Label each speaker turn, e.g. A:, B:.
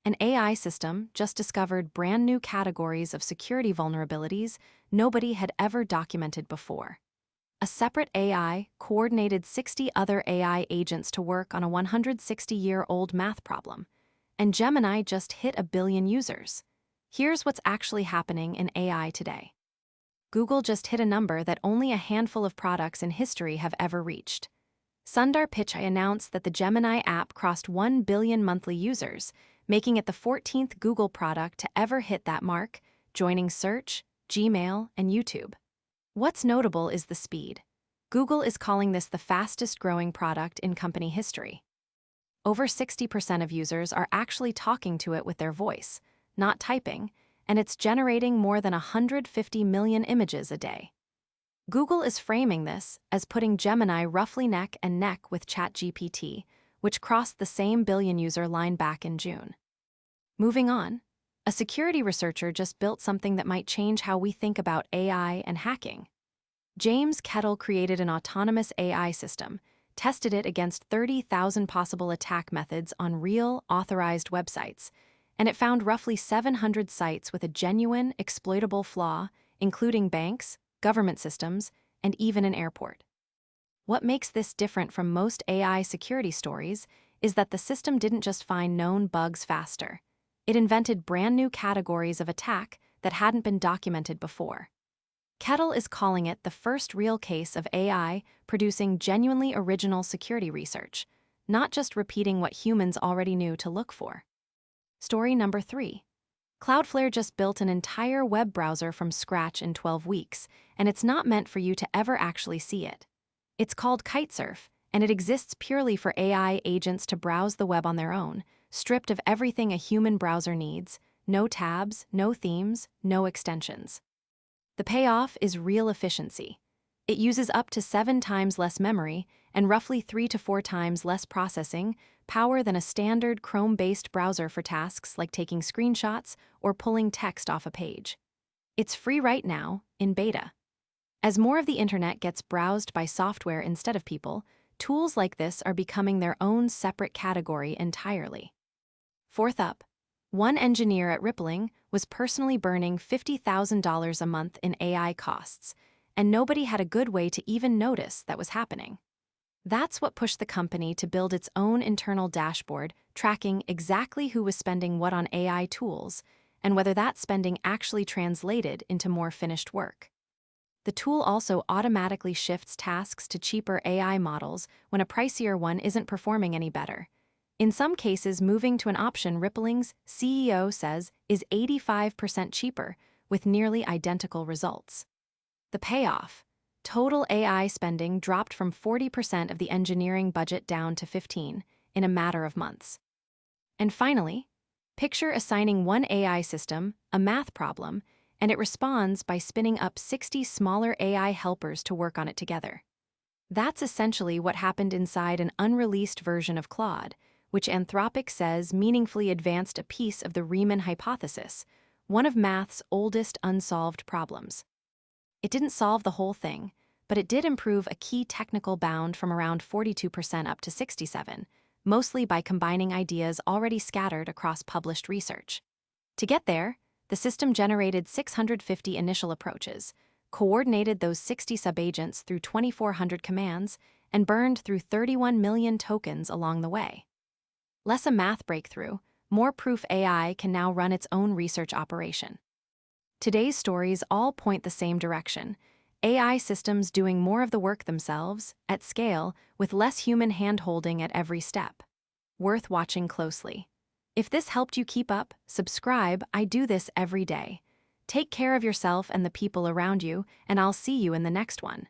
A: An AI system just discovered brand new categories of security vulnerabilities nobody had ever documented before. A separate AI coordinated 60 other AI agents to work on a 160-year-old math problem, and Gemini just hit 1 billion users. Here's what's actually happening in AI today. Google just hit a number that only a handful of products in history have ever reached. Sundar Pichai announced that the Gemini app crossed 1 billion monthly users, making it the 14th Google product to ever hit that mark, joining Search, Gmail, and YouTube. What's notable is the speed. Google is calling this the fastest-growing product in company history. Over 60% of users are actually talking to it with their voice, not typing, and it's generating more than 150 million images a day. Google is framing this as putting Gemini roughly neck and neck with ChatGPT, which crossed the same billion-user line back in June. Moving on, a security researcher just built something that might change how we think about AI and hacking. James Kettle created an autonomous AI system, tested it against 30,000 possible attack methods on real, authorized websites, and it found roughly 700 sites with a genuine, exploitable flaw, including banks, government systems, and even an airport. What makes this different from most AI security stories is that the system didn't just find known bugs faster. It invented brand new categories of attack that hadn't been documented before. Kettle is calling it the first real case of AI producing genuinely original security research, not just repeating what humans already knew to look for. Story number 3. Cloudflare just built an entire web browser from scratch in 12 weeks, and it's not meant for you to ever actually see it. It's called Kitesurf, and it exists purely for AI agents to browse the web on their own, stripped of everything a human browser needs: no tabs, no themes, no extensions. The payoff is real efficiency. It uses up to 7 times less memory and roughly 3 to 4 times less processing power than a standard Chrome-based browser for tasks like taking screenshots or pulling text off a page. It's free right now, in beta. As more of the internet gets browsed by software instead of people, tools like this are becoming their own separate category entirely. Fourth up, one engineer at Rippling was personally burning $50,000 a month in AI costs, and nobody had a good way to even notice that was happening. That's what pushed the company to build its own internal dashboard tracking exactly who was spending what on AI tools and whether that spending actually translated into more finished work. The tool also automatically shifts tasks to cheaper AI models when a pricier one isn't performing any better. In some cases, moving to an option Rippling's CEO says is 85% cheaper, with nearly identical results. The payoff: total AI spending dropped from 40% of the engineering budget down to 15% in a matter of months. And finally, picture assigning one AI system a math problem, and it responds by spinning up 60 smaller AI helpers to work on it together. That's essentially what happened inside an unreleased version of Claude, which Anthropic says meaningfully advanced a piece of the Riemann hypothesis, one of math's oldest unsolved problems. It didn't solve the whole thing, but it did improve a key technical bound from around 42% up to 67%, mostly by combining ideas already scattered across published research. To get there, the system generated 650 initial approaches, coordinated those 60 subagents through 2,400 commands, and burned through 31 million tokens along the way. Less a math breakthrough, more proof AI can now run its own research operation. Today's stories all point the same direction: AI systems doing more of the work themselves, at scale, with less human hand-holding at every step. Worth watching closely. If this helped you keep up, subscribe. I do this every day. Take care of yourself and the people around you, and I'll see you in the next one.